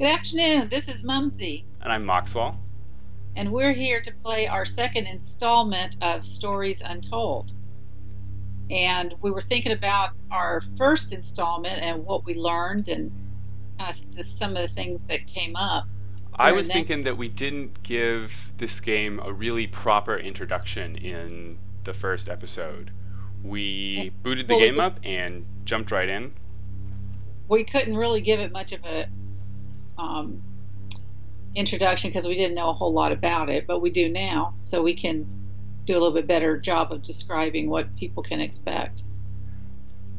Good afternoon. This is Mumsy, And I'm Maxwell. and we're here to play our second installment of Stories Untold. And we were thinking about our first installment and what we learned and some of the things that came up I during was that. thinking that we didn't give this game a really proper introduction in the first episode. We booted the Well, game up and jumped right in. we couldn't really give it much of a um, introduction because we didn't know a whole lot about it, but we do now, so we can do a little bit better job of describing what people can expect.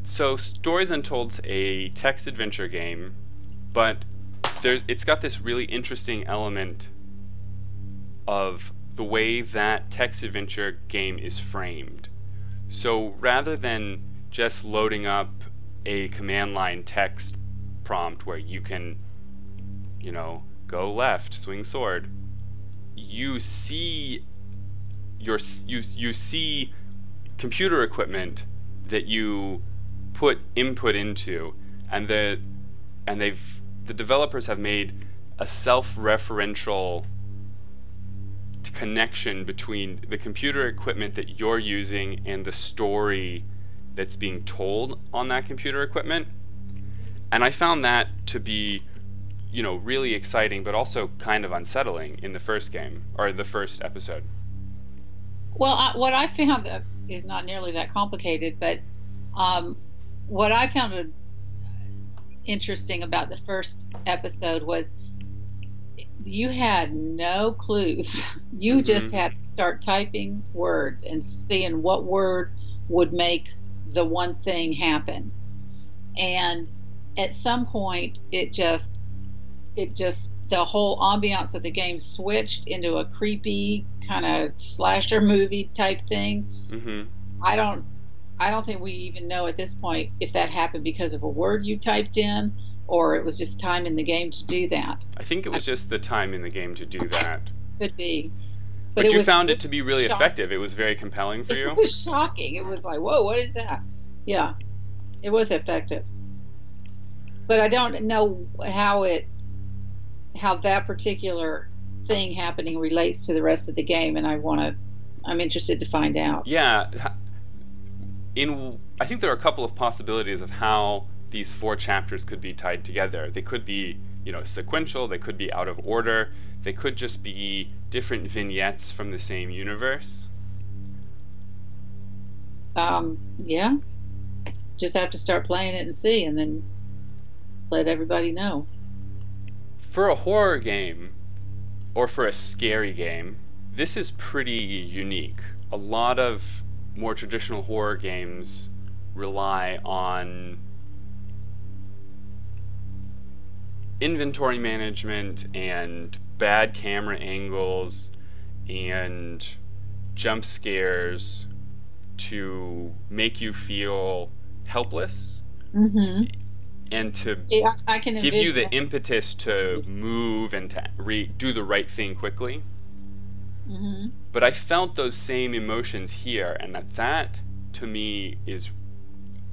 So, Stories Untold's a text adventure game, but it's got this really interesting element of the way that text adventure game is framed. So, rather than just loading up a command line text prompt where you can, go left, swing sword, you see you see computer equipment that you put input into, and the developers have made a self-referential connection between the computer equipment that you're using and the story that's being told on that computer equipment. And I found that to be, really exciting, but also kind of unsettling in the first game, or the first episode. Well, what I found is not nearly that complicated, but um, what I found interesting about the first episode was you had no clues. You just Mm-hmm. had to start typing words and seeing what word would make the one thing happen. And at some point, the whole ambiance of the game switched into a creepy kind of slasher movie type thing. Mm-hmm. I don't I don't think we even know at this point if that happened because of a word you typed in or it was just time in the game to do that. I think it I was just the time in the game to do that. could be, but But it you was found it to be really shock. effective. It was very compelling for It you. was shocking. It was like, whoa, what is that? Yeah, it was effective, but I don't know how that particular thing happening relates to the rest of the game, and I'm interested to find out. Yeah, I think there are a couple of possibilities of how these four chapters could be tied together. They could be, sequential, they could be out of order, they could just be different vignettes from the same universe. Yeah, just have to start playing it and see, and then let everybody know. For a horror game or for a scary game, this is pretty unique. A lot of more traditional horror games rely on inventory management and bad camera angles and jump scares to make you feel helpless Hmm. and to Yeah, I can give you envision the it. impetus to move and to do the right thing quickly. Hmm. But I felt those same emotions here, and that to me is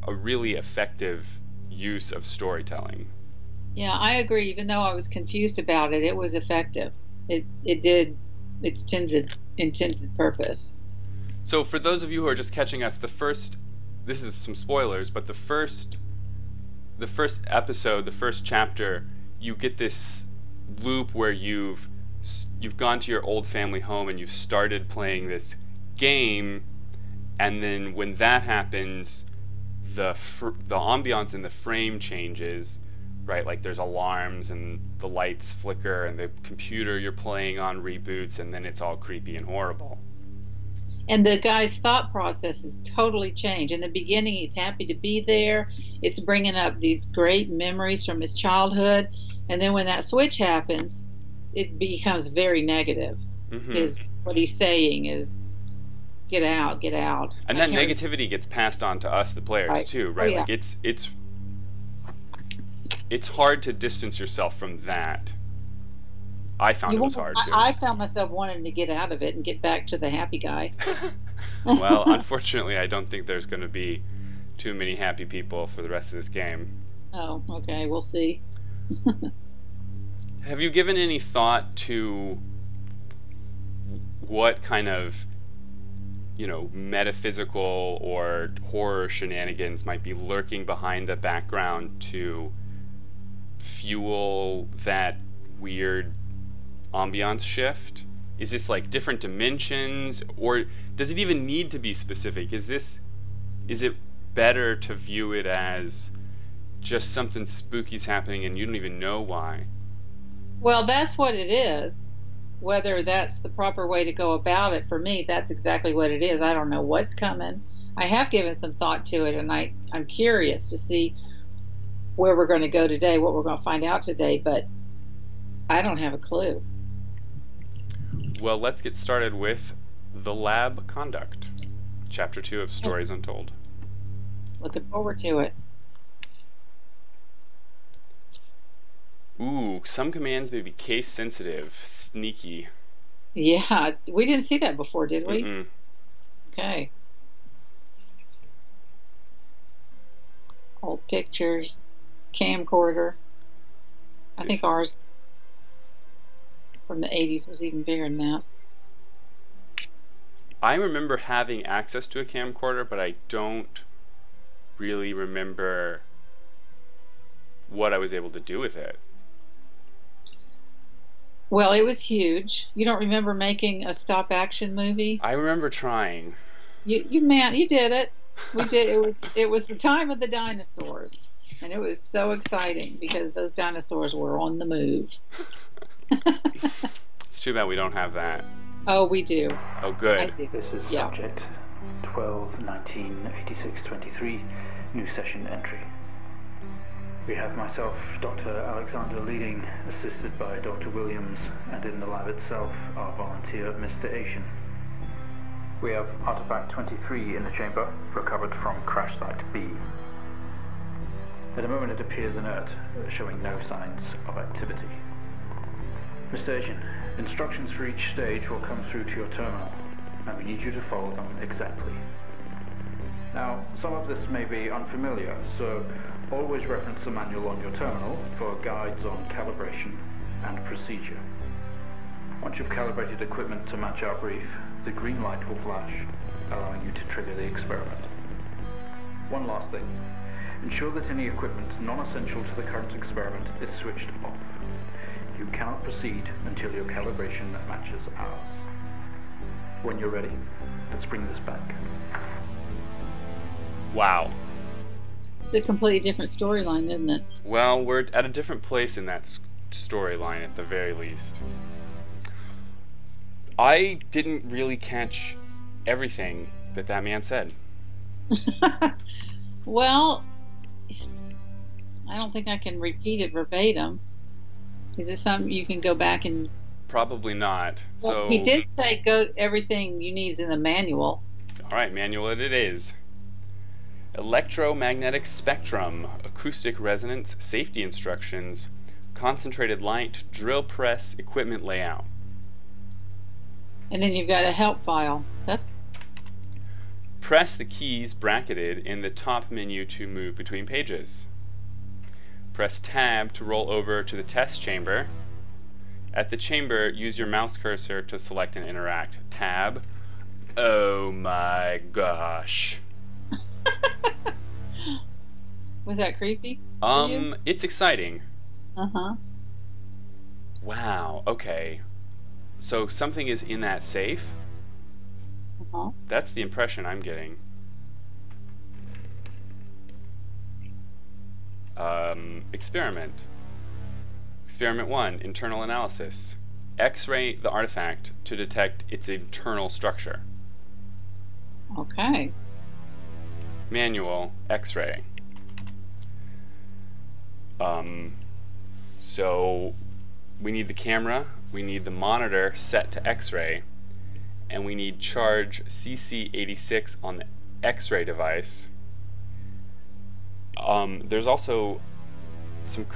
a really effective use of storytelling. Yeah, I agree. Even though I was confused about it, it was effective. It did its intended purpose. So for those of you who are just catching us, this is some spoilers, but the first episode, the first chapter, you get this loop where you've gone to your old family home and you've started playing this game, and then when that happens, the ambiance in the frame changes, right? Like there's alarms and the lights flicker and the computer you're playing on reboots, and then it's all creepy and horrible. And the guy's thought process is totally changed. In the beginning, he's happy to be there. It's bringing up these great memories from his childhood. And then when that switch happens, it becomes very negative. Hmm. His what he's saying is get out, get out. And I that can't remember. negativity gets passed on to us, the players, Right. too, Oh right? yeah. Like it's hard to distance yourself from that. I found You it was want hard too. I found myself wanting to get out of it and get back to the happy guy. Well, unfortunately, I don't think there's going to be too many happy people for the rest of this game. Oh, okay, we'll see. Have you given any thought to what kind of, metaphysical or horror shenanigans might be lurking behind the background to fuel that weird ambiance shift? Is this like different dimensions, or does it even need to be specific? Is it better to view it as just something spooky's happening and you don't even know why? Well, that's what it is. Whether that's the proper way to go about it, for me, that's exactly what it is. I don't know what's coming. I have given some thought to it, and I'm curious to see where we're going to go today, what we're going to find out today, but I don't have a clue. Well, let's get started with the lab conduct, chapter 2 of Stories Untold. Looking forward to it. Ooh, some commands may be case sensitive. Sneaky. Yeah, we didn't see that before, did we? Mm-mm. Okay. Old pictures, camcorder. I think ours from the 80s was even bigger than that. I remember having access to a camcorder, but I don't really remember what I was able to do with it. Well, it was huge. You don't remember making a stop action movie? I remember trying. You did it. We did. It was the time of the dinosaurs, and it was so exciting because those dinosaurs were on the move. It's too bad we don't have that. Oh, we do. Oh, good. This is subject 12/19/86/23, new session entry. We have myself, Dr. Alexander, leading, assisted by Dr. Williams, and in the lab itself, our volunteer, Mr. Asian. We have artifact 23 in the chamber, recovered from crash site B. At the moment it appears inert, showing no signs of activity. Mr. Asian, instructions for each stage will come through to your terminal, and we need you to follow them exactly. Now, some of this may be unfamiliar, so always reference the manual on your terminal for guides on calibration and procedure. Once you've calibrated equipment to match our brief, the green light will flash, allowing you to trigger the experiment. One last thing. Ensure that any equipment non-essential to the current experiment is switched off. You cannot proceed until your calibration matches ours. When you're ready, let's bring this back. Wow. It's a completely different storyline, isn't it? Well, we're at a different place in that storyline at the very least. I didn't really catch everything that man said. Well, I don't think I can repeat it verbatim. Is it something you can go back and... Probably not. Well, so he did say everything you need is in the manual. All right, manual it is. Electromagnetic spectrum, acoustic resonance, safety instructions, concentrated light, drill press, equipment layout. And then you've got a help file. Press the keys bracketed in the top menu to move between pages. Press tab to roll over to the test chamber. At the chamber, use your mouse cursor to select and interact. Tab. Oh my gosh. Was that creepy? For you? It's exciting. Uh-huh. Wow, okay. So something is in that safe? Uh-huh. That's the impression I'm getting. Experiment. Experiment 1, internal analysis. X-ray the artifact to detect its internal structure. Okay. Manual, X-ray. So we need the camera, we need the monitor set to X-ray, and we need charge CC86 on the X-ray device. There's also some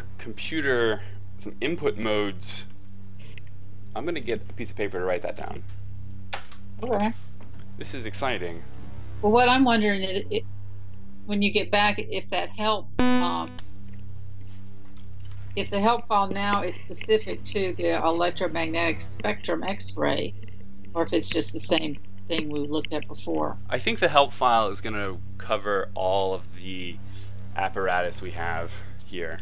some input modes. I'm going to get a piece of paper to write that down. Okay. This is exciting. Well, what I'm wondering is, when you get back, if that help if the help file now is specific to the electromagnetic spectrum X-ray, or if it's just the same thing we looked at before. I think the help file is going to cover all of the apparatus we have here.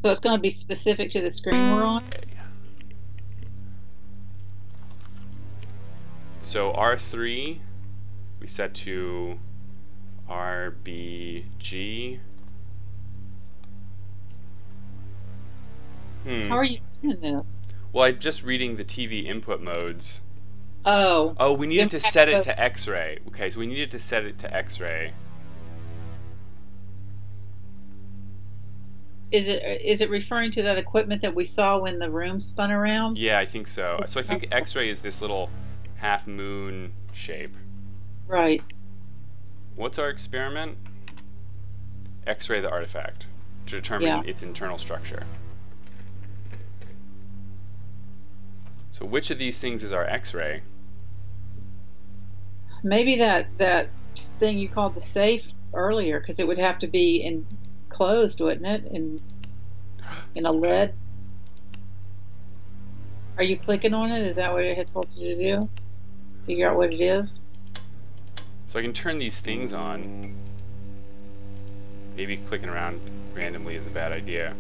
So it's going to be specific to the screen we're on? Okay. So R3, we set to RBG. How are you doing this? Well, I'm just reading the TV input modes. Oh. Oh, we needed to set it to X-ray. Okay, so we needed to set it to X-ray. Is it referring to that equipment that we saw when the room spun around? Yeah, I think so. So I think X-ray is this little half moon shape. Right. What's our experiment? X-ray the artifact to determine its internal structure. So which of these things is our X-ray? Maybe that thing you called the safe earlier, because it would have to be enclosed, wouldn't it? In a lid. Are you clicking on it? Is that what it had told you to do? Figure out what it is? So I can turn these things on. Maybe clicking around randomly is a bad idea.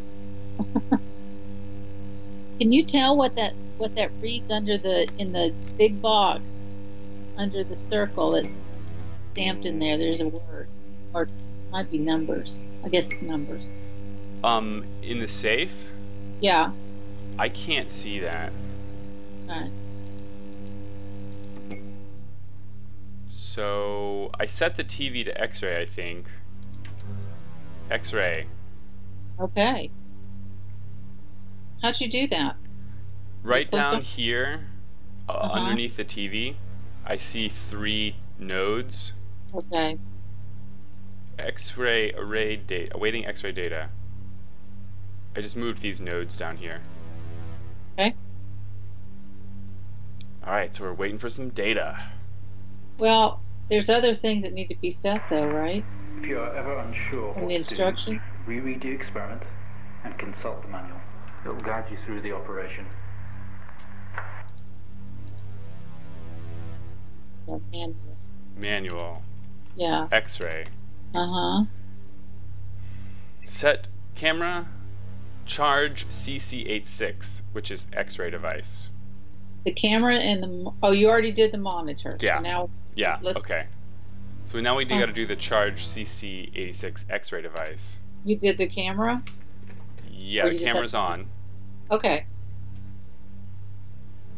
Can you tell what that reads in the big box under the circle that's stamped in there? There's a word, or it might be numbers. I guess it's numbers. In the safe? Yeah. I can't see that. Okay. So I set the TV to X-ray, I think. X-ray. Okay. How'd you do that? Right down here, underneath the TV, I see 3 nodes. Okay. X-ray array data, awaiting X-ray data. I just moved these nodes down here. Okay. Alright, so we're waiting for some data. Well, there's other things that need to be set though, right? If you are ever unsure From what the instructions? to do, reread the experiment and consult the manual. It will guide you through the operation. Manual. Yeah. X-ray. Uh-huh. Set camera charge CC86, which is X-ray device. The camera and the you already did the monitor. Yeah. So now Okay. So now we got to do the charge CC86 X-ray device. You did the camera? Yeah, the camera's on. Okay.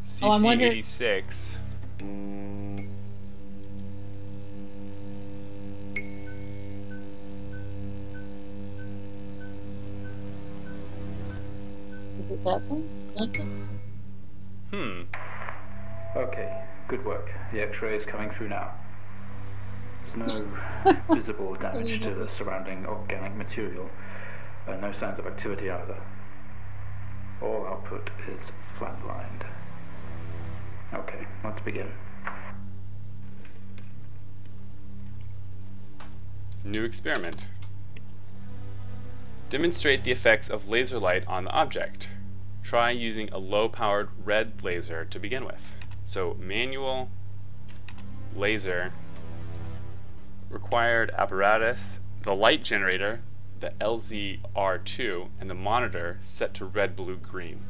CC86. Is it that thing? Okay, good work. The X-ray is coming through now. There's no visible damage to the surrounding organic material, and no signs of activity either. All output is flatlined. Okay, let's begin. New experiment. Demonstrate the effects of laser light on the object. Try using a low-powered red laser to begin with. So manual, laser, required apparatus, the light generator, the LZR2, and the monitor set to red, blue, green.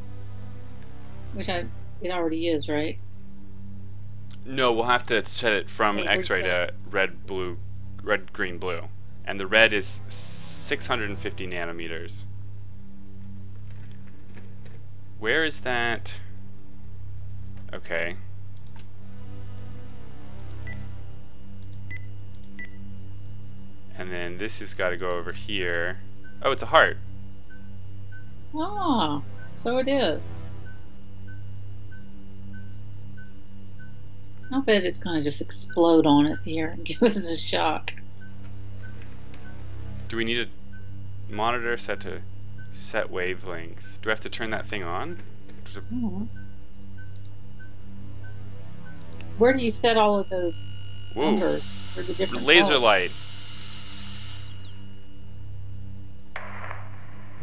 Which it already is, right? No, we'll have to set it from X-ray to red, blue, red, green, blue. And the red is 650 nanometers. Where is that? Okay. And then this has got to go over here. Oh, it's a heart. Ah, so it is. I bet it's going to just explode on us here and give us a shock. Do we need a monitor set to set wavelength? Do I have to turn that thing on? Where do you set all of those numbers for the different laser colors? light.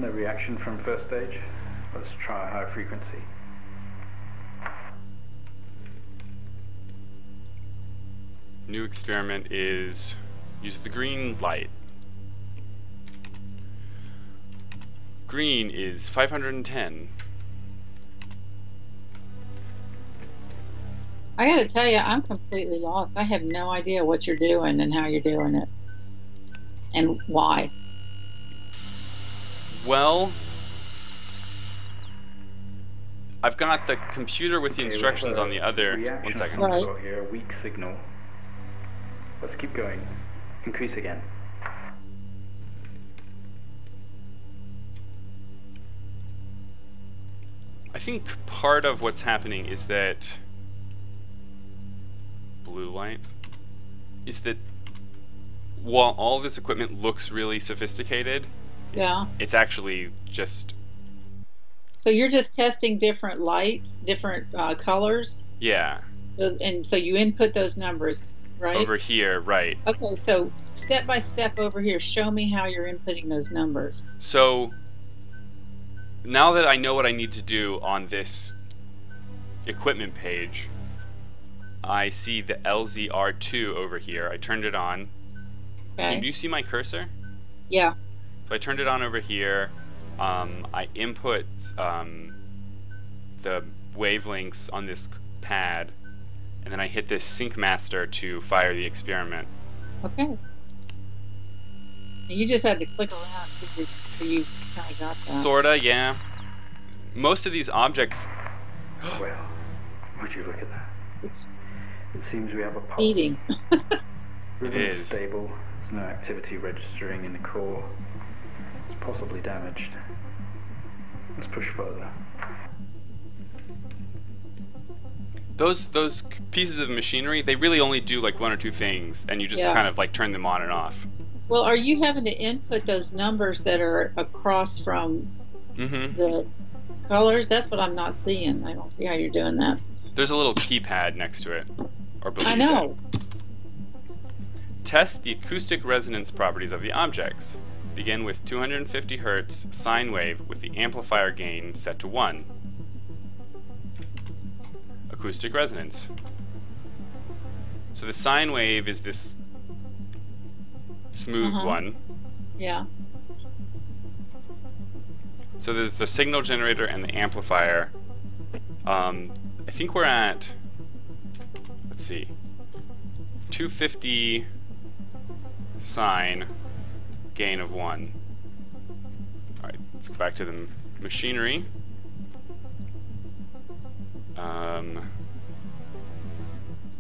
No reaction from first stage. Let's try high frequency. New experiment is use the green light. Green is 510. I gotta tell you, I'm completely lost. I have no idea what you're doing and how you're doing it. And why. Well, I've got the computer with the Okay, instructions on the other. Reaction 1 second. Right. we've got here, a weak signal. Let's keep going. Increase again. I think part of what's happening is that blue light is that while all this equipment looks really sophisticated, Yeah. it's actually just So you're just testing different lights, different colors, yeah and so you input those numbers, right? over here, right? Okay, so step by step over here, show me how you're inputting those numbers. So now that I know what I need to do on this equipment page, I see the LZR2 over here. I turned it on. Okay. Do you see my cursor? Yeah. So I turned it on over here. I input the wavelengths on this pad, and then I hit this sync master to fire the experiment. Okay. And you just had to click around so you kind of got that. Sorta, yeah. Most of these objects. Well, would you look at that? It's It seems we have a pulse. feeding. Rhythm is. is stable. There's no activity registering in the core. It's possibly damaged. Let's push further. Those pieces of machinery, they really only do like one or two things, and you just Yeah. kind of like turn them on and off. Well, are you having to input those numbers that are across from Mm-hmm. the colors? That's what I'm not seeing. I don't see how you're doing that. There's a little keypad next to it. Or beneath I know. it. Test the acoustic resonance properties of the objects. Begin with 250 Hz sine wave with the amplifier gain set to 1. Acoustic resonance. So the sine wave is this smooth one. Yeah. So there's the signal generator and the amplifier. I think we're at, let's see, 250 sine, gain of 1. Alright, let's go back to the machinery.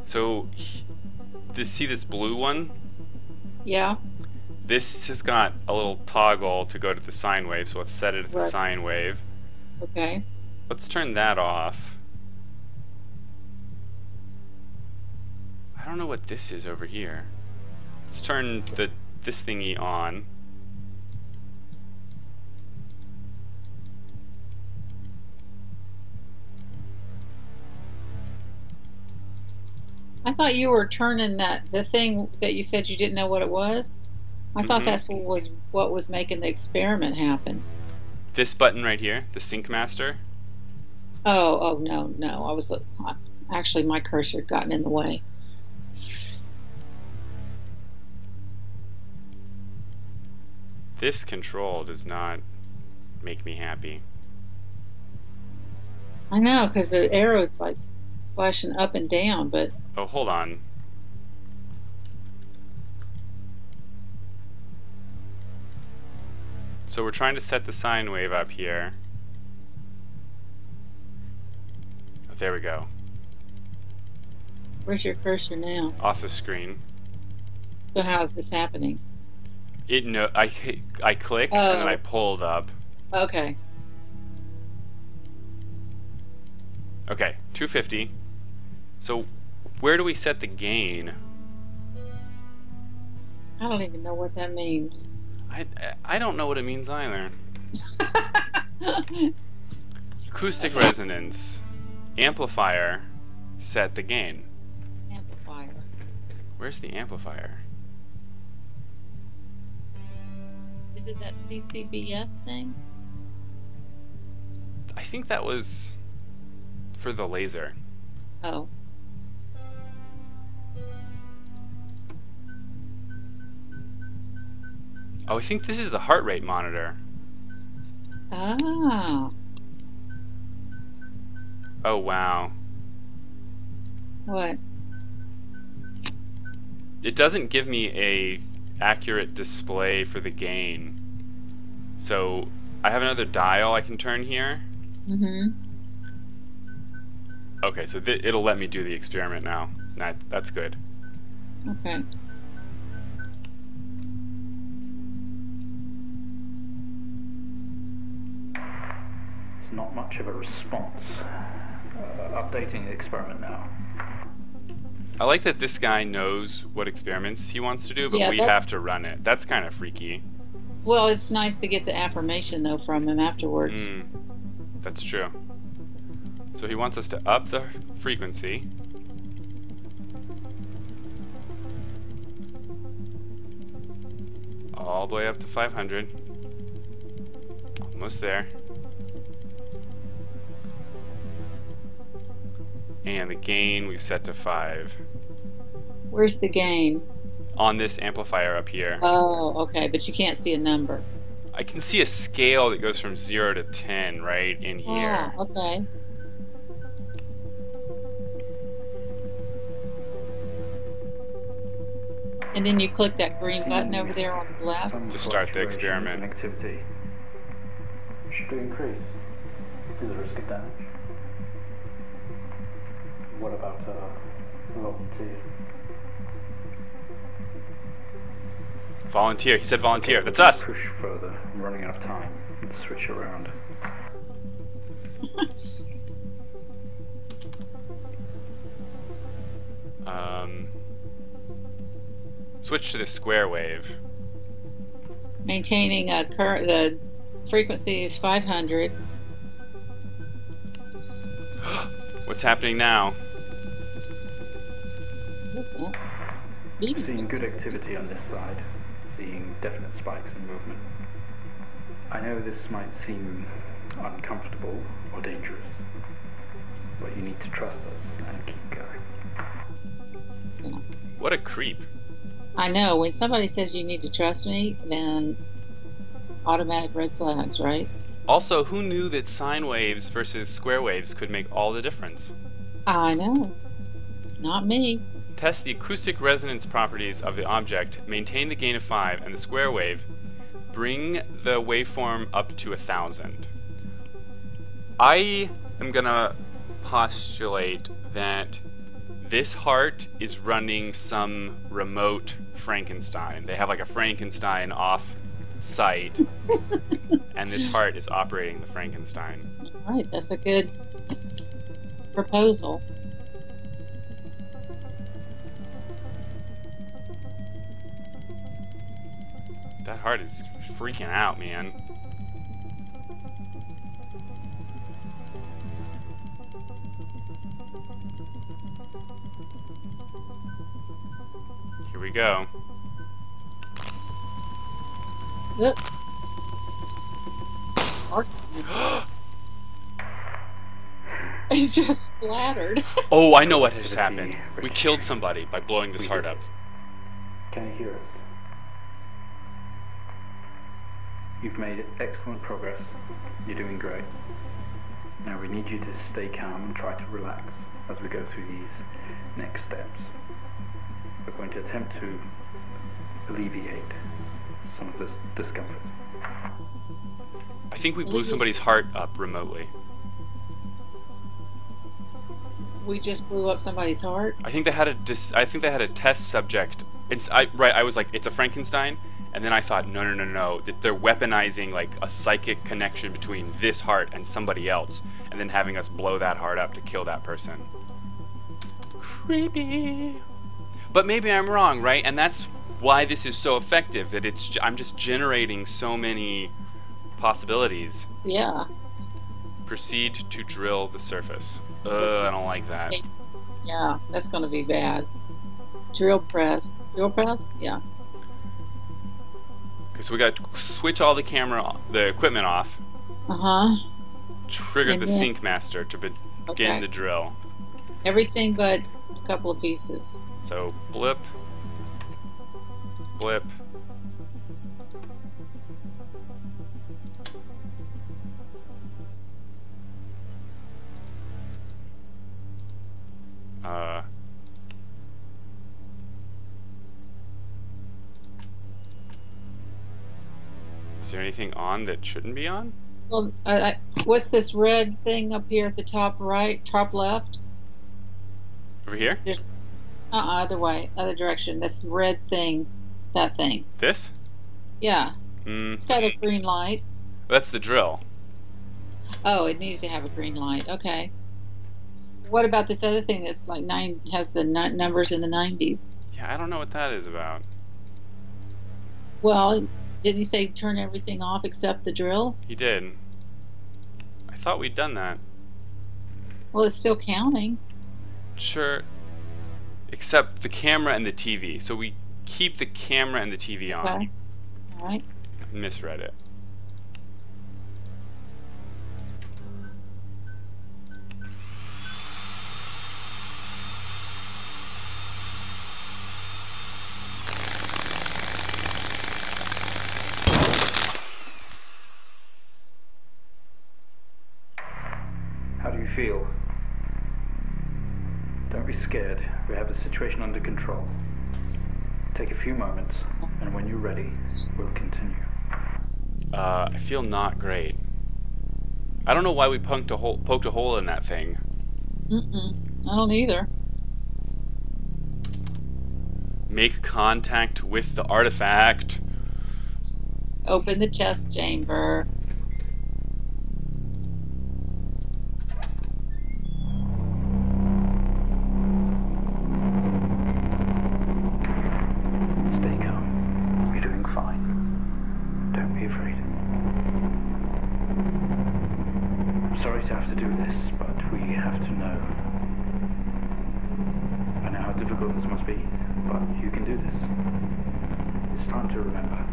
So, see this blue one? Yeah. This has got a little toggle to go to the sine wave, so let's set it at the Right. sine wave. Okay. Let's turn that off. I don't know what this is over here. Let's turn this thingy on. I thought you were turning the thing that you said you didn't know what it was. I thought Mhm. that's what was making the experiment happen. This button right here, the sync master. Oh no. Actually my cursor had gotten in the way. This control does not make me happy. I know, because the arrow's like flashing up and down, but Oh, hold on. So we're trying to set the sine wave up here. Oh, there we go. where's your cursor now? Off the screen. So how is this happening? I clicked and then I Oh. pulled up. Okay. Okay, 250. So where do we set the gain? I don't even know what that means. I don't know what it means either. Acoustic resonance. Amplifier. Set the gain. Amplifier. Where's the amplifier? Is it that CCBS thing? I think that was for the laser. Oh. Oh, I think this is the heart rate monitor. Ah. Oh, wow. What? It doesn't give me a accurate display for the gain. So I have another dial I can turn here. Mm-hmm. Okay, so it'll let me do the experiment now. That's good. Okay. It's not much of a response. Updating the experiment now. I like that this guy knows what experiments he wants to do, but Yeah, we have to run it. That's kind of freaky. Well, it's nice to get the affirmation, though, from him afterwards. That's true. So he wants us to up the frequency. All the way up to 500. Almost there. And the gain we've set to 5. Where's the gain? On this amplifier up here. Oh, okay, but you can't see a number. I can see a scale that goes from 0 to 10 right in here. Oh, okay. And then you click that green button over there on the left. To start the experiment. Activity. Should we increase? Do the risk of damage? What about volunteer? Volunteer. He said volunteer. That's us. Push further. I'm running out of time. Let's switch around. Switch to the square wave. Maintaining a the frequency is 500. What's happening now? Seeing good activity on this side. Seeing definite spikes in movement. I know this might seem uncomfortable or dangerous, but you need to trust us and keep going. What a creep. I know, when somebody says you need to trust me, then automatic red flags, right? Also, who knew that sine waves versus square waves could make all the difference? I know. Not me. Test the acoustic resonance properties of the object, maintain the gain of 5 and the square wave, bring the waveform up to 1,000. I am gonna postulate that this heart is running some remote Frankenstein. They have like a Frankenstein off site, and this heart is operating the Frankenstein. All right, that's a good proposal. That heart is freaking out, man. Here we go. Oop. It just splattered. Oh, I know what has happened. We killed somebody by blowing this heart up. Can you hear us? You've made excellent progress. You're doing great. Now we need you to stay calm and try to relax as we go through these next steps. We're going to attempt to alleviate some of this discomfort. I think we blew somebody's heart up remotely. We just blew up somebody's heart. I think they had a test subject. I was like, it's a Frankenstein, and then I thought, no, that they're weaponizing like a psychic connection between this heart and somebody else, and then having us blow that heart up to kill that person. Creepy. But maybe I'm wrong, right? And that's why this is so effective. That I'm just generating so many possibilities. Yeah. Proceed to drill the surface. I don't like that. Yeah, that's going to be bad. Drill press. Drill press? Yeah. Okay, so we got to switch all the equipment off. Uh-huh. trigger And the then- sync master to begin Okay. the drill. Everything but a couple of pieces. So blip, blip. Is there anything on that shouldn't be on? Well, what's this red thing up here at the top right, top left? Over here? There's other way, other direction. This red thing, that thing. This? Yeah, Mm, it's got a green light. that's the drill. Oh, it needs to have a green light. Okay. What about this other thing that's like has the numbers in the 90s? Yeah, I don't know what that is about. Well, didn't you say turn everything off except the drill? He did. I thought we'd done that. Well, it's still counting. Sure. Except the camera and the TV. So we keep the camera and the TV on. Okay. All right. Misread it. How do you feel? Don't be scared. We have the situation under control. Take a few moments, and when you're ready, we'll continue. I feel not great. I don't know why we poked a hole in that thing. I don't either. Make contact with the artifact. Open the chest chamber. Stay calm. You're doing fine. Don't be afraid. I'm sorry to have to do this, but we have to know. I know how difficult this must be, but you can do this. It's time to remember.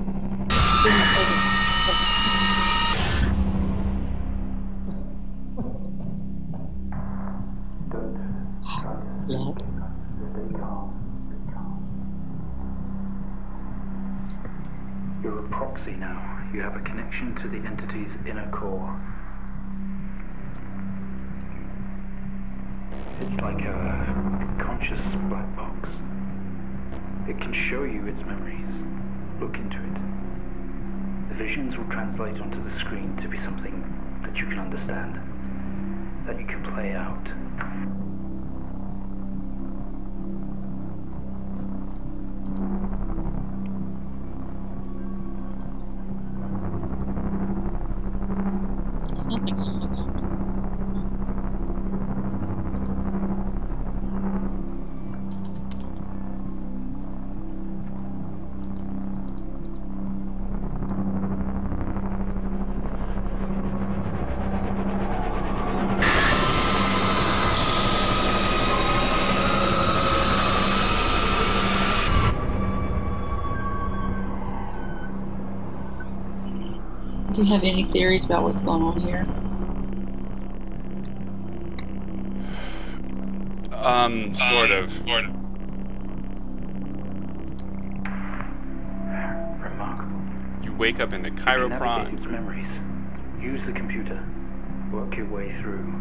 Didn't you say Don't try to Blood? stay calm. Be calm. You're a proxy now. You have a connection to the entity's inner core. It's like a conscious black box. It can show you its memories. Look into it. The visions will translate onto the screen to be something that you can understand, that you can play out. something? Do you have any theories about what's going on here? Sort of. Remarkable. You wake up in the You can navigate chiropron. its memories. Use the computer. Work your way through.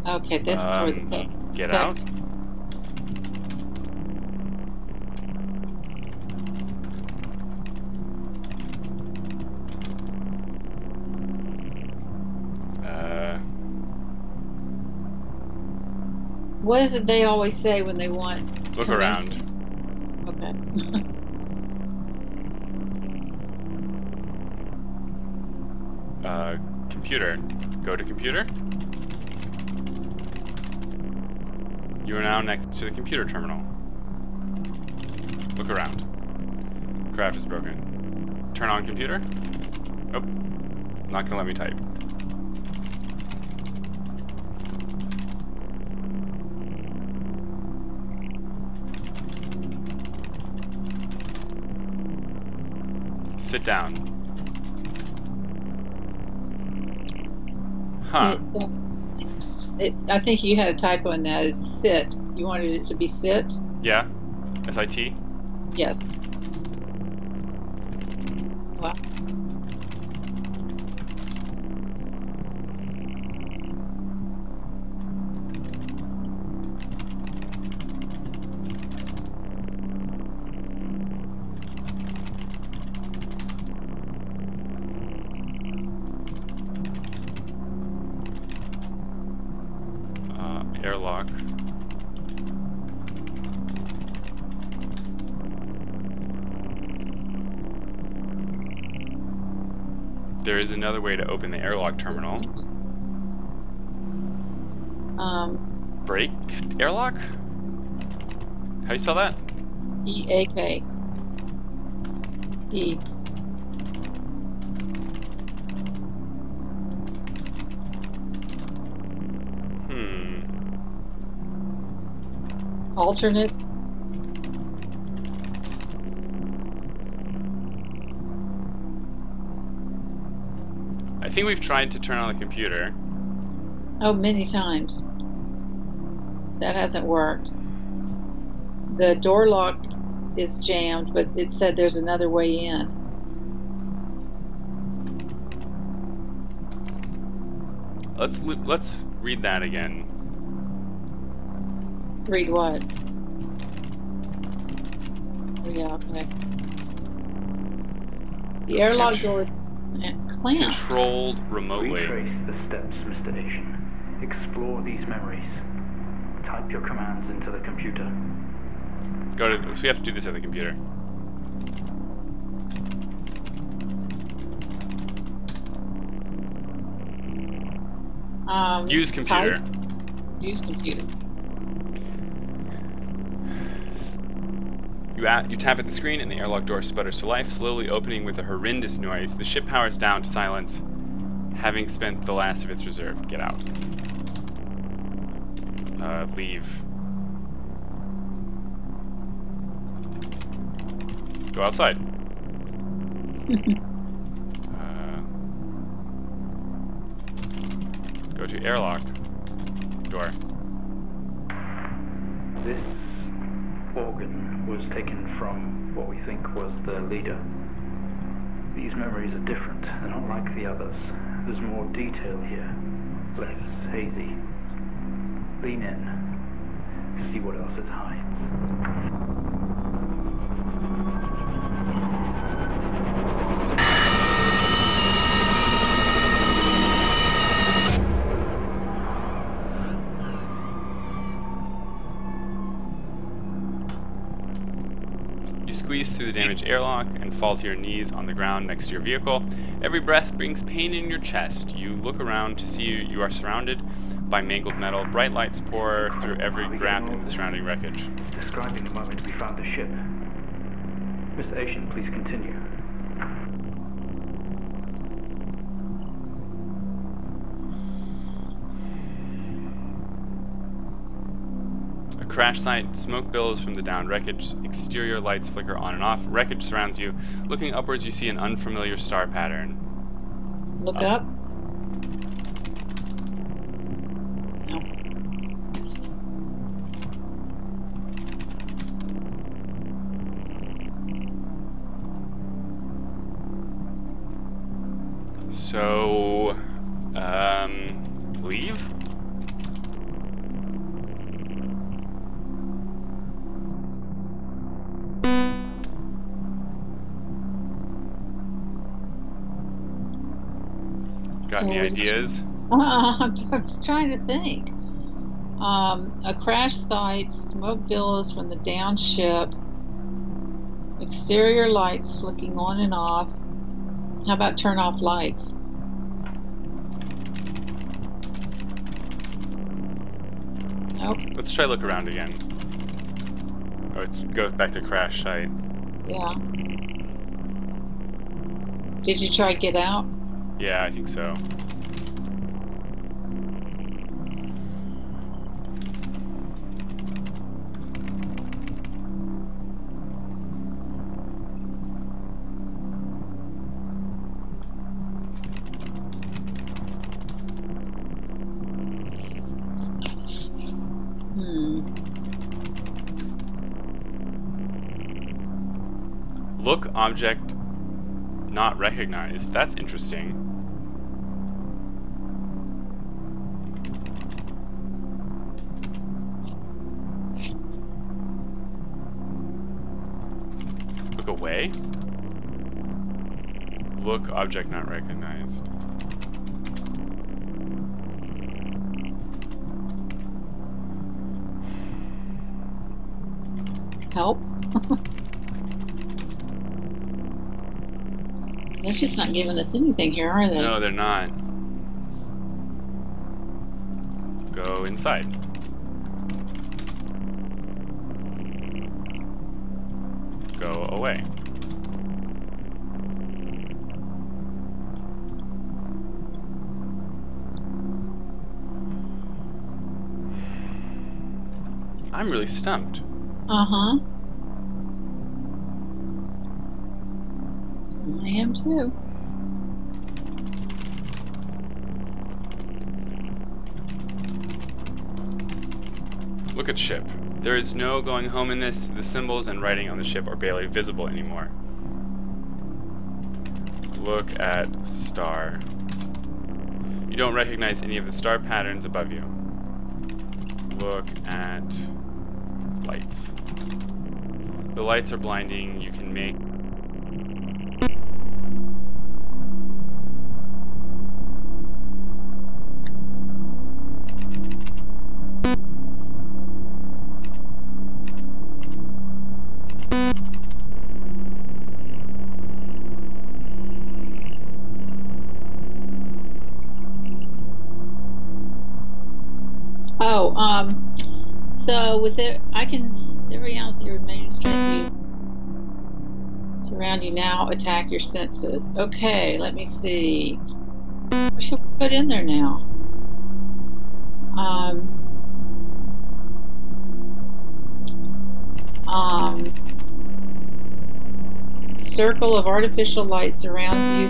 Okay, this is where the text. Get out. text. What is it they always say when they want? Look convincing? around. Okay. Computer. Go to computer. You are now next to the computer terminal. Look around. Craft is broken. Turn on computer. Oh, not gonna let me type. Sit down. Huh. I think you had a typo in that. It's sit. You wanted it to be sit? Yeah. SIT. Yes. Wow. Airlock. There is another way to open the airlock terminal. Break airlock? How do you spell that? EAK. E. Alternate. I think we've tried to turn on the computer. Oh, many times. That hasn't worked. The door lock is jammed, but it said there's another way in. Let's read that again. Read what? Oh, yeah, okay. The airlock door is clamped. Controlled remotely. Retrace the steps, Mr. Asian. Explore these memories. Type your commands into the computer. So we have to do this at the computer. Use computer. Use computer. You tap at the screen and the airlock door sputters to life, slowly opening with a horrendous noise. The ship powers down to silence, having spent the last of its reserve. Get out. Leave. Go outside. Go to airlock door. This organ was taken from what we think was the leader. These memories are different. They're not like the others. There's more detail here. Less hazy. Lean in. See what else it hides. Squeeze through the damaged airlock and fall to your knees on the ground next to your vehicle. Every breath brings pain in your chest. You look around to see you are surrounded by mangled metal. Bright lights pour through every gap in the surrounding wreckage. Describing the moment we found the ship. Mr. Asian, please continue. Crash site, smoke billows from the downed wreckage, exterior lights flicker on and off, wreckage surrounds you. Looking upwards, you see an unfamiliar star pattern. Look up. No. So, leave? Got any ideas? I'm just trying to think. A crash site, smoke billows from the downed ship, exterior lights flicking on and off. How about turn off lights? Nope. Let's try look around again. Oh, it goes back to crash site. Yeah. Did you try get out? Yeah, I think so. Look object not recognized. That's interesting. Look away. Look object not recognized. Help? They're just not giving us anything here, are they? No, they're not. Go inside. Go away. I'm really stumped. Uh-huh. I am too. Look at ship. There is no going home in this. The symbols and writing on the ship are barely visible anymore. Look at star. You don't recognize any of the star patterns above you. Look at lights. The lights are blinding. You can make so with it, every ounce of your remaining strength you surround you now, attack your senses. Okay, let me see. What should we put in there now? Circle of artificial light surrounds you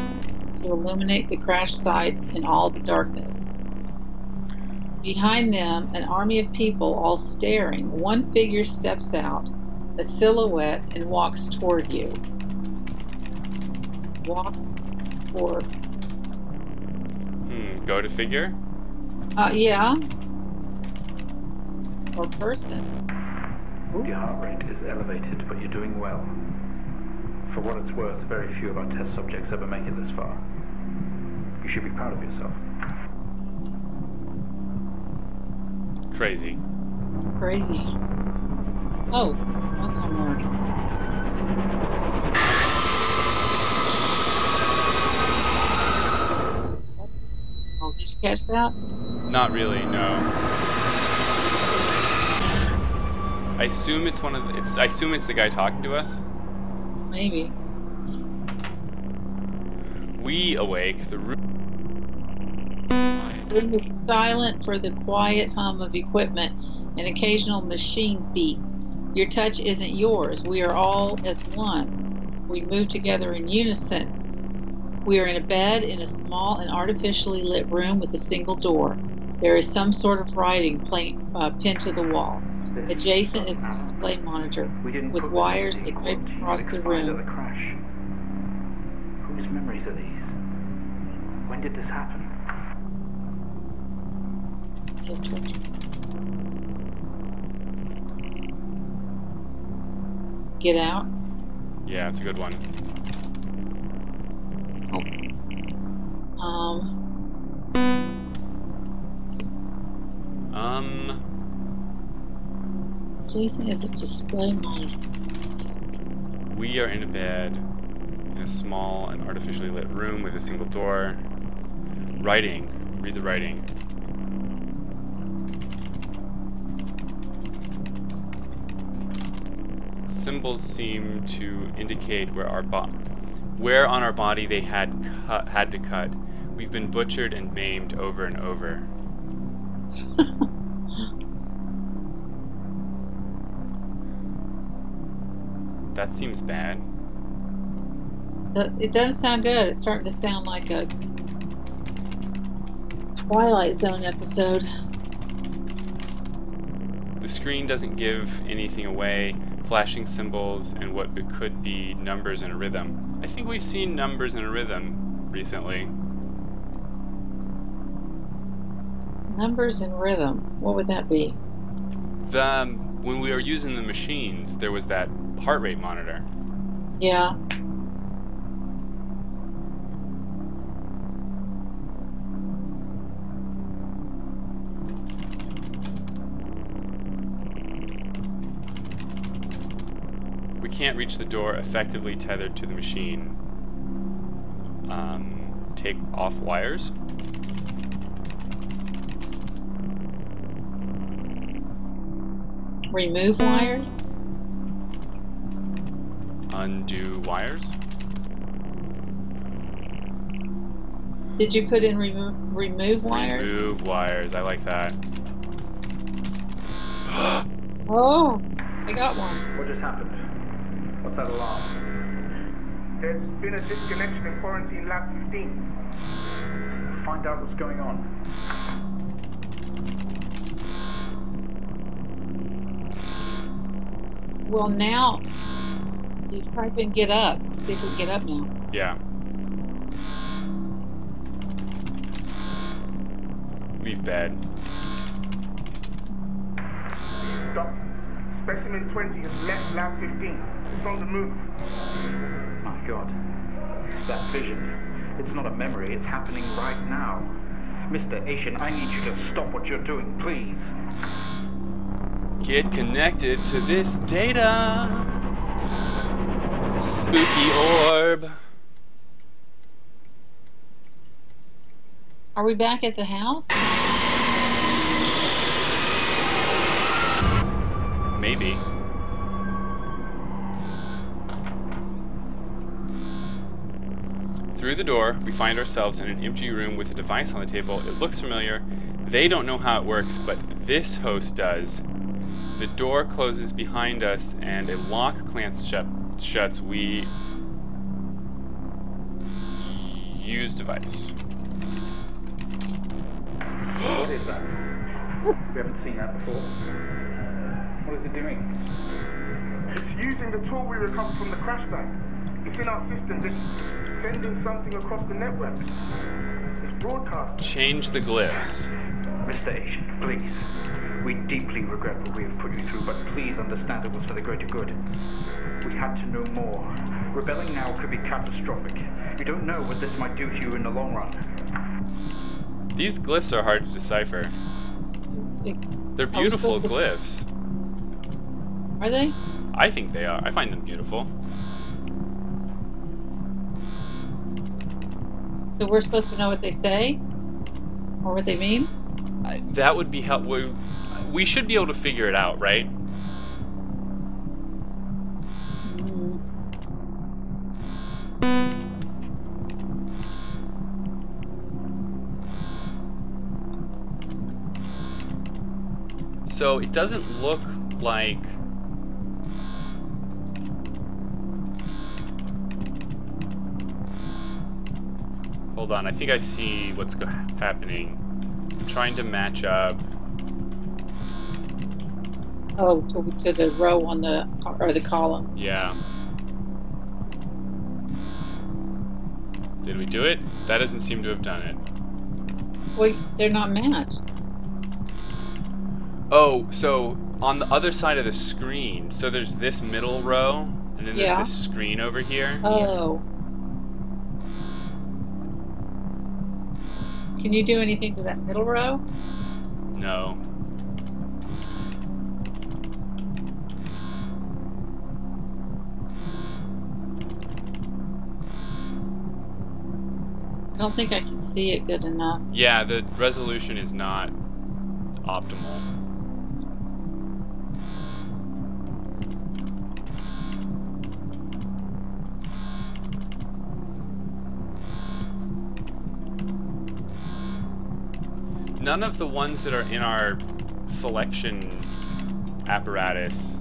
to illuminate the crash site in all the darkness. Behind them, an army of people all staring. One figure steps out, a silhouette, and walks toward you. Walk toward. Go to figure? Yeah. Or person. Your heart rate is elevated, but you're doing well. For what it's worth, very few of our test subjects ever make it this far. You should be proud of yourself. Crazy. Crazy. Oh, that's somewhere. Oh, did you catch that? Not really, no. I assume it's I assume it's the guy talking to us. Maybe. We awake. The room is silent for the quiet hum of equipment and occasional machine beat. Your touch isn't yours. We are all as one. We move together in unison. We are in a bed in a small and artificially lit room with a single door. There is some sort of writing pinned to the wall. Adjacent is a display monitor with wires that drape across the room. Whose memories are these? When did this happen? Get out? Yeah, it's a good one. Jason is a display monitor. We are in a bed in a small and artificially lit room with a single door. Writing. Read the writing. Symbols seem to indicate where our where on our body they had to cut. We've been butchered and maimed over and over. That seems bad. It doesn't sound good. It's starting to sound like a Twilight Zone episode. The screen doesn't give anything away. Flashing symbols and what it could be numbers in a rhythm. I think we've seen numbers in a rhythm recently. Numbers in rhythm. What would that be? When we were using the machines, there was that heart rate monitor. Yeah. We can't reach the door effectively tethered to the machine. Take off wires. Remove wires? Undo wires. Did you put in remove wires? Remove wires. I like that. Oh, I got one. What just happened? What's that alarm? There's been a disconnection in quarantine lab 15. Find out what's going on. Well, now you type in get up. See if we can get up now. Yeah. Leave bed. Stop. Specimen 20 has left lab 15. It's on the move. My God. That vision. It's not a memory. It's happening right now. Mr. Asian, I need you to stop what you're doing, please. Get connected to this data. Spooky orb. Are we back at the house? Maybe. Through the door, we find ourselves in an empty room with a device on the table. It looks familiar. They don't know how it works, but this host does. The door closes behind us and a lock clamps shuts. We use device. What is that? We haven't seen that before. What is it doing? It's using the tool we recovered from the crash site. It's in our system. It's sending something across the network. It's broadcasting. Change the glyphs. Mr. Asian, please. We deeply regret what we have put you through, but please understand it was for the greater good. We had to know more. Rebelling now could be catastrophic. You don't know what this might do to you in the long run. These glyphs are hard to decipher. They're beautiful glyphs. Are they? I think they are. I find them beautiful. So we're supposed to know what they say? Or what they mean? That would be helpful. We should be able to figure it out, right? So it doesn't look like... Hold on, I think I see what's happening. I'm trying to match up. Oh, to the row on the, or the column. Yeah. Did we do it? That doesn't seem to have done it. Wait, they're not matched. Oh, so on the other side of the screen, so there's this middle row, and then Yeah. there's this screen over here. Oh. Can you do anything to that middle row? No. I don't think I can see it good enough. Yeah, the resolution is not optimal. none of the ones that are in our selection apparatus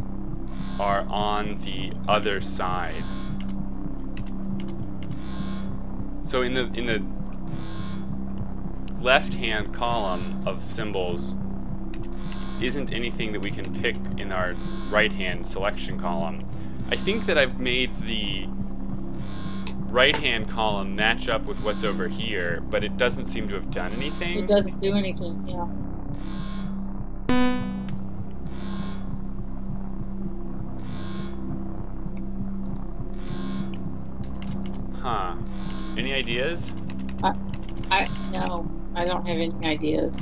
are on the other side. So in the left-hand column of symbols isn't anything that we can pick in our right-hand selection column. I think that I've made the right-hand column match up with what's over here, but it doesn't seem to have done anything. It doesn't do anything, yeah. Huh. Any ideas? No, I don't have any ideas.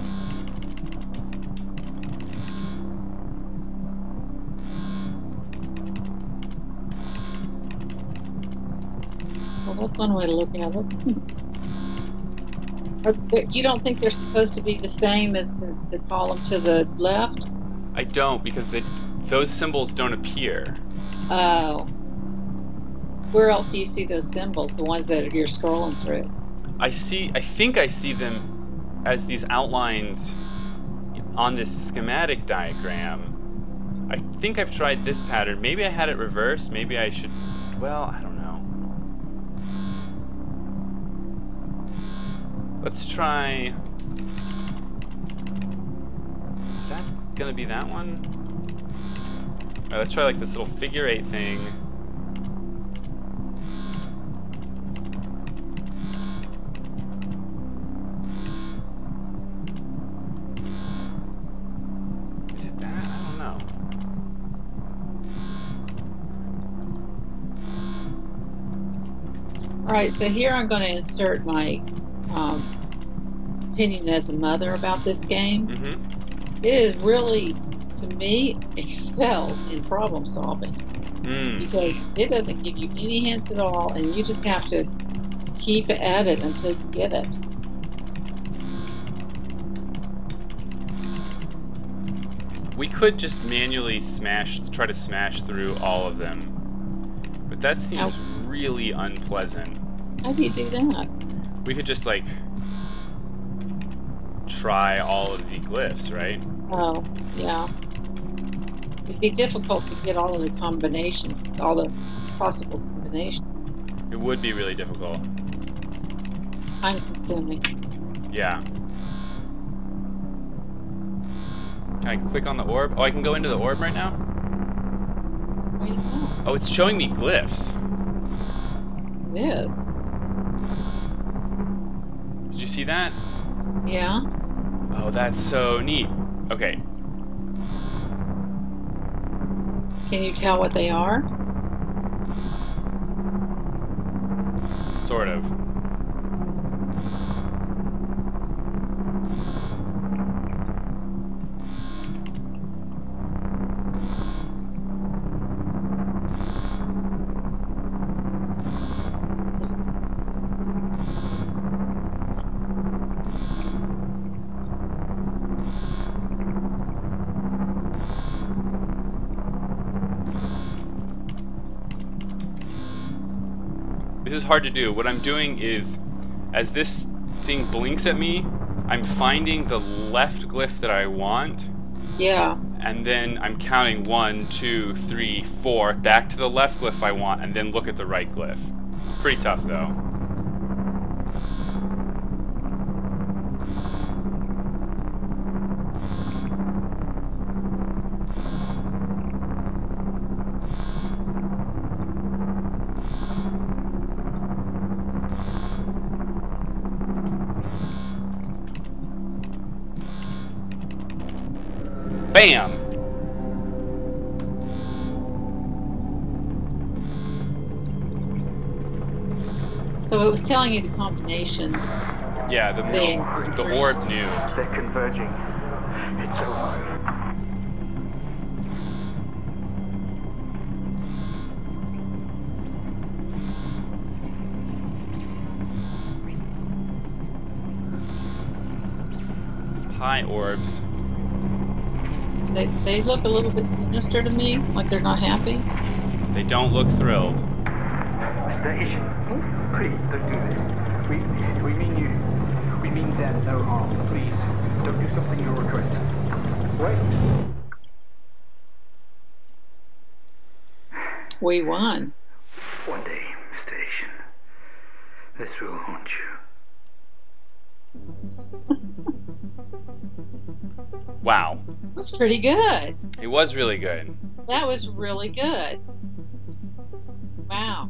Well, that's one way to look at it. You don't think they're supposed to be the same as the column to the left? I don't, because those symbols don't appear. Oh. Where else do you see those symbols, the ones that you're scrolling through? I think I see them as these outlines on this schematic diagram. I think I've tried this pattern. Maybe I had it reversed. Maybe I should... Well, I don't know. Let's try... Is that gonna be that one? Alright, let's try like this little figure 8 thing. Is it that? I don't know. Alright, so here I'm going to insert my opinion as a mother about this game. Mm-hmm. It is really, to me, excels in problem solving. Because it doesn't give you any hints at all, and you just have to keep at it until you get it. We could just manually try to smash through all of them, but that seems really unpleasant. How do you do that? We could just like try all of the glyphs, right? Oh, yeah. It'd be difficult to get all of the combinations, all the possible combinations. It would be really difficult. Time consuming. Yeah. Can I click on the orb? Oh, I can go into the orb right now? What is that? Oh, it's showing me glyphs. It is. Did you see that? Yeah. Oh, that's so neat. Okay. Can you tell what they are? Sort of. This is hard to do. What I'm doing is, as this thing blinks at me, I'm finding the left glyph that I want. Yeah. And then I'm counting 1, 2, 3, 4 back to the left glyph I want, and then look at the right glyph. It's pretty tough though. Bam! So it was telling you the combinations. Yeah, the orb knew. They're converging. It's over. Hi, orbs. They look a little bit sinister to me, like they're not happy. They don't look thrilled. Mr. Asian, please don't do this. We mean you. We mean them no harm. Please, Don't do something you'll regret. Wait. We won. One day, Mr. Asian, this will haunt you. Wow. That's pretty good. It was really good. That was really good. Wow.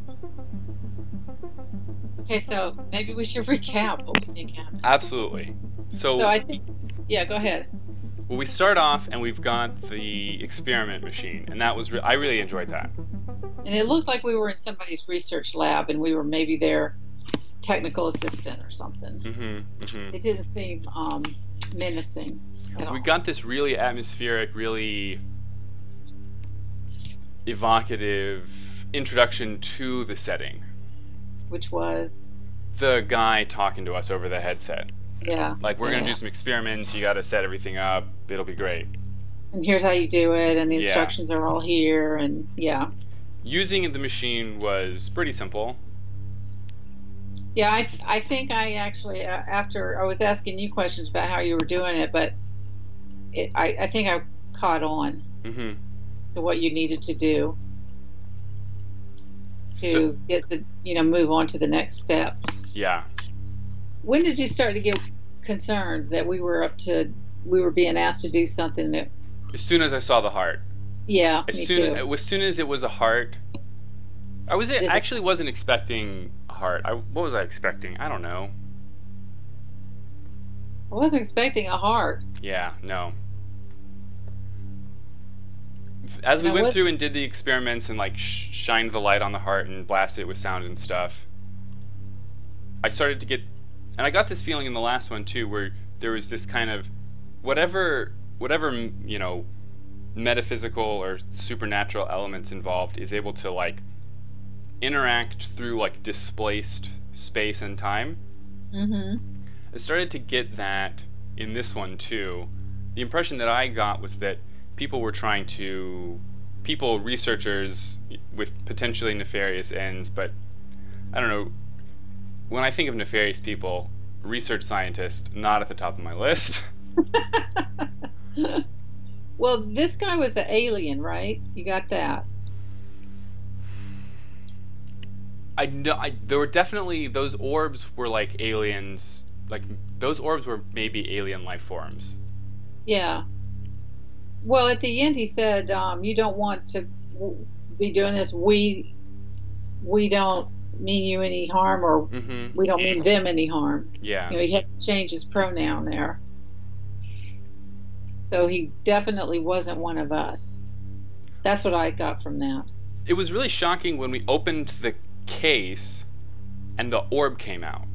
Okay, so maybe we should recap what we think happened. Absolutely. So I think, yeah, go ahead. Well, we start off and we've got the experiment machine, and that was I really enjoyed that. And it looked like we were in somebody's research lab, and we were maybe their technical assistant or something. It didn't seem menacing at all. We got this really atmospheric, really evocative introduction to the setting. Which was? The guy talking to us over the headset. Yeah. Like, we're going to do some experiments, you got to set everything up, it'll be great. And here's how you do it, and the instructions are all here, and yeah. Using the machine was pretty simple. Yeah, I think I actually, after I was asking you questions about how you were doing it, but I think I caught on to what you needed to do to get the, move on to the next step. Yeah. When did you start to get concerned that we were being asked to do something that? As soon as I saw the heart. Yeah, As me soon too. as soon as it was a heart, I actually wasn't expecting a heart. What was I expecting? I don't know. I wasn't expecting a heart. Yeah, no. As we went through and did the experiments and like shined the light on the heart and blasted it with sound and stuff, I started to get, and I got this feeling in the last one too, where there was this kind of whatever metaphysical or supernatural elements involved is able to like interact through like displaced space and time. I started to get that in this one too. The impression that I got was that researchers with potentially nefarious ends, but I don't know, when I think of nefarious people, research scientist, not at the top of my list. Well, this guy was an alien, right? You got that? I know. There were definitely, those orbs were like aliens. Like those orbs were maybe alien life forms. Yeah. Well, at the end he said, "You don't want to be doing this. We don't mean you any harm, or we don't mean them any harm." Yeah. He had to change his pronoun there. So he definitely wasn't one of us. That's what I got from that. It was really shocking when we opened the case and the orb came out.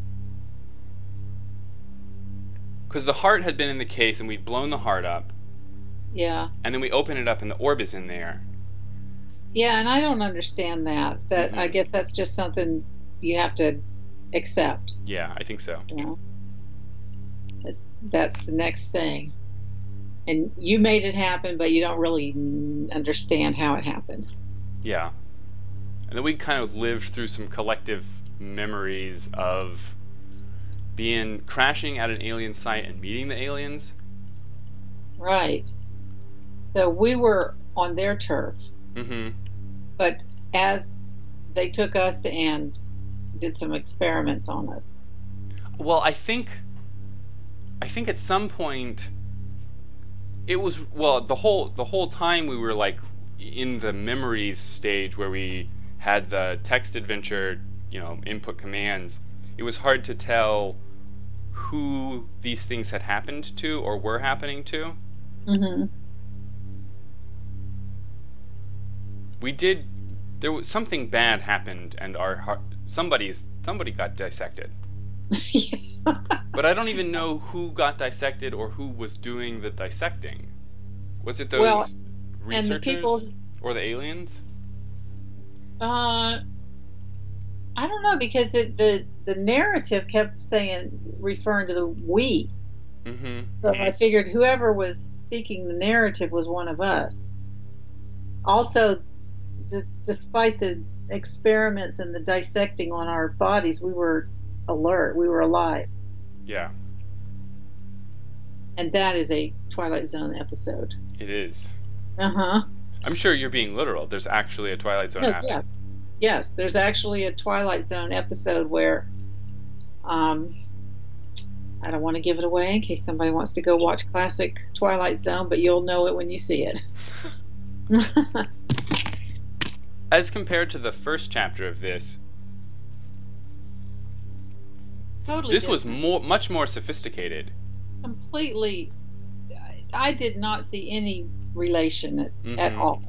Because the heart had been in the case and we'd blown the heart up. Yeah. And then we open it up and the orb is in there. Yeah, and I don't understand that. I guess that's just something you have to accept. Yeah, I think so. That's the next thing. And you made it happen, but you don't really understand how it happened. Yeah. And then we kind of lived through some collective memories of crashing at an alien site and meeting the aliens. Right. So we were on their turf. But as they took us and did some experiments on us. Well, I think at some point it was, well, the whole time we were like in the memories stage where we had the text adventure, input commands. It was hard to tell who these things had happened to or were happening to. There was something bad happened and somebody got dissected. But I don't even know who got dissected or who was doing the dissecting. Was it those researchers and the people, or the aliens? I don't know, because the narrative kept referring to the we. So I figured whoever was speaking the narrative was one of us. Also, despite the experiments and the dissecting on our bodies, we were alert. We were alive. Yeah. and that is a Twilight Zone episode. It is. Uh-huh. I'm sure you're being literal. There's actually a Twilight Zone No, happening. yes. There's actually a Twilight Zone episode where, I don't want to give it away in case somebody wants to go watch classic Twilight Zone, but you'll know it when you see it. As compared to the first chapter of this, Totally this was different. much more sophisticated. Completely. I did not see any relation at all.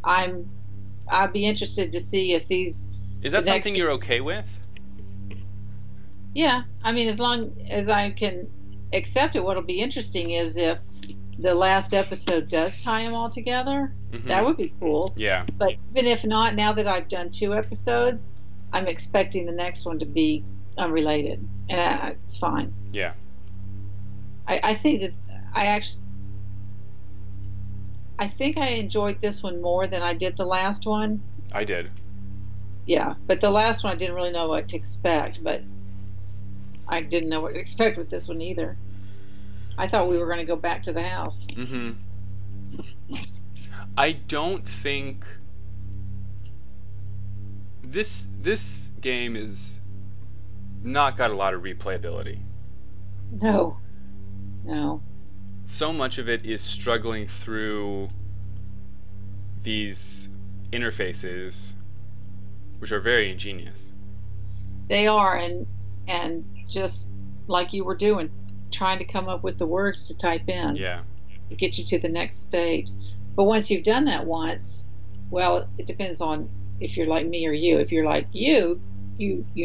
I'd be interested to see if these. Is that something you're okay with? Yeah, I mean, as long as I can accept it, what'll be interesting is if the last episode does tie them all together. That would be cool. Yeah. But even if not, now that I've done 2 episodes, I'm expecting the next one to be unrelated, and it's fine. Yeah. I think that I think I enjoyed this one more than I did the last one. I did. Yeah, but the last one I didn't really know what to expect, but I didn't know what to expect with this one either. I thought we were going to go back to the house. I don't think this game is not got a lot of replayability. No. So much of it is struggling through these interfaces, which are very ingenious. They are, and just like you were doing, trying to come up with the words to type in. Yeah. To get you to the next stage. But once you've done that once, well, it depends on if you're like me or you. If you're like you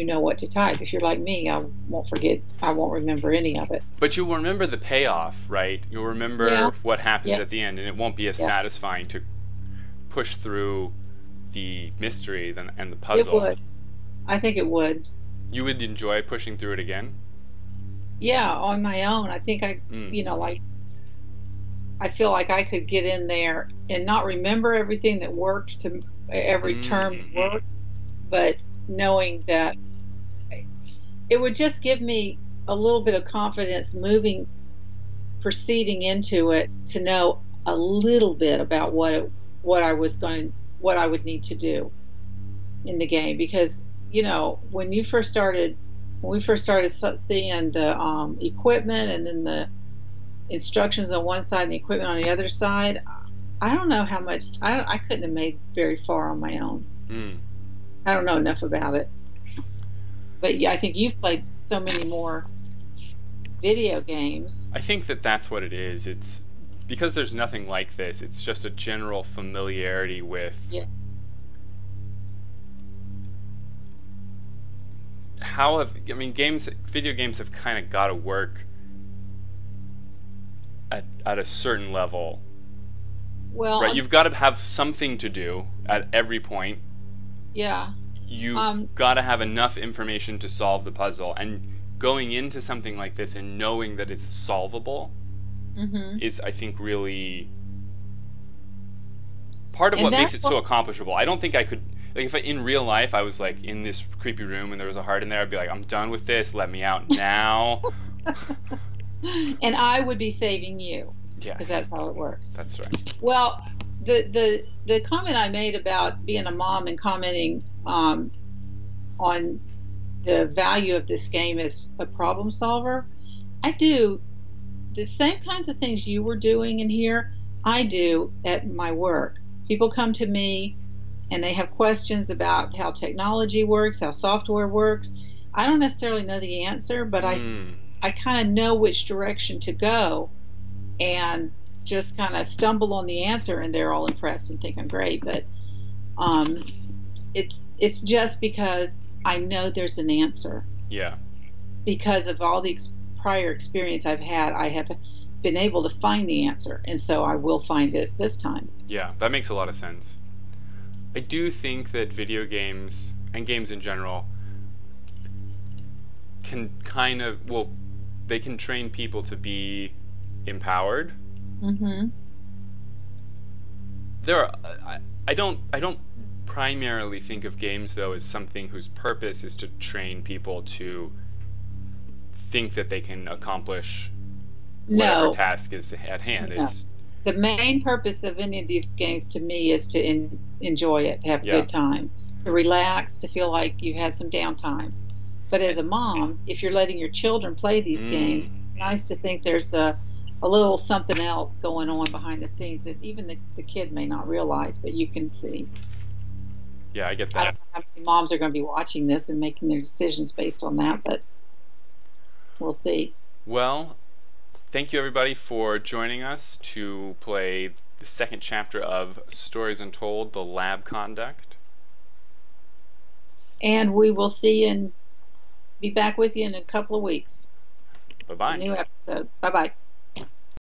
know what to type. If you're like me, I won't remember any of it. But you'll remember the payoff, right? You'll remember what happens at the end, and it won't be as satisfying to push through the mystery and the puzzle. It would. I think it would. You would enjoy pushing through it again? Yeah, on my own. I think I feel like I could get in there and not remember everything that worked to every term that worked, but knowing that it would just give me a little bit of confidence proceeding into it, to know a little bit about what I would need to do in the game. Because when we first started seeing the equipment and then the instructions on one side and the equipment on the other side, I don't know how much I couldn't have made very far on my own. I don't know enough about it. But yeah, I think you've played so many more video games. I think that's what it is. It's because there's nothing like this. It's just a general familiarity with video games have kind of got to work at a certain level. Well, right, you've got to have something to do at every point. Yeah. You've got to have enough information to solve the puzzle, and going into something like this and knowing that it's solvable is, I think, really part of what makes it so accomplishable. I don't think I could, like, if in real life I was like in this creepy room and there was a heart in there, I'd be like, I'm done with this, let me out now. And I would be saving you. Yeah. Because that's how it works. That's right. Well, the comment I made about being a mom and commenting on the value of this game as a problem solver, I do the same kinds of things you were doing in here, I do at my work. People come to me and they have questions about how technology works, how software works. I don't necessarily know the answer, but I kind of know which direction to go, and just kind of stumble on the answer, and they're all impressed and think I'm great. But it's just because I know there's an answer. Yeah. Because of all the prior experience I've had, I have been able to find the answer, and so I will find it this time. Yeah, that makes a lot of sense. I do think that video games and games in general can they can train people to be empowered. I don't primarily think of games, though, as something whose purpose is to train people to think that they can accomplish whatever No, task is at hand. no. It's The main purpose of any of these games to me is to enjoy it, have a yeah. good time, to relax, to feel like you had some downtime. But as a mom, if you're letting your children play these games, it's nice to think there's a little something else going on behind the scenes that even the kid may not realize, but you can see. Yeah, I get I don't that. know how many moms are going to be watching this and making their decisions based on that, but we'll see. Well, thank you everybody for joining us to play the second chapter of Stories Untold, the lab conduct. And we will see you and be back with you in a couple of weeks. Bye-bye. A new episode. Bye-bye.